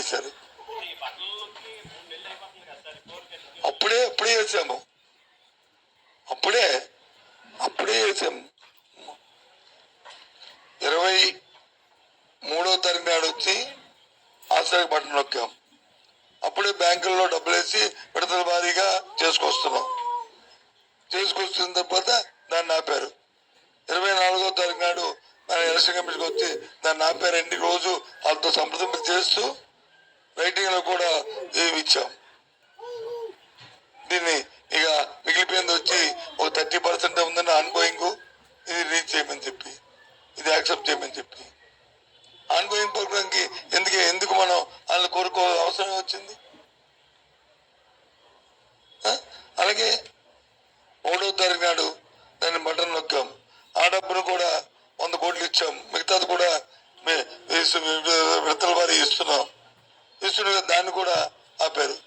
చేశారు. అప్పుడే చేసాము, అప్పుడే చేసాము. 23వ తారీఖు నాడు వచ్చి ఆశ్రయ బటన్ నొక్కాం. అప్పుడే బ్యాంకుల్లో డబ్బులు వేసి విడతల భారీగా చేసుకొస్తున్నాం. చేసుకొస్తున్న తర్వాత దాన్ని ఆపారు. 24వ తారీఖు నాడు మన ఎలక్షన్ కమిషన్కి వచ్చి దాన్ని ఆపారండి. రోజు వాళ్ళతో సంప్రదింపులు చేస్తూ రైటింగ్ లో కూడా ఏమి ఇచ్చాం. దీన్ని ఇక మిగిలిపోయింది వచ్చి ఒక 30% ఉందని ఆన్గోయింగ్, ఇది రీచ్ చేయమని చెప్పి, ఇది యాక్సెప్ట్ చేయమని చెప్పి ఆన్గోయింగ్ ప్రోగ్రామ్కి ఎందుకు మనం వాళ్ళని కోరుకోవాల్సిన అవసరం వచ్చింది? అలాగే 3వ తారీఖు నాడు దాన్ని బటన్ నొక్కాం. ఆ డబ్బును కూడా 100 కోట్లు ఇచ్చాం. మిగతాది కూడా విడతల వారి ఇస్తున్నాం. దాన్ని కూడా ఆపారు.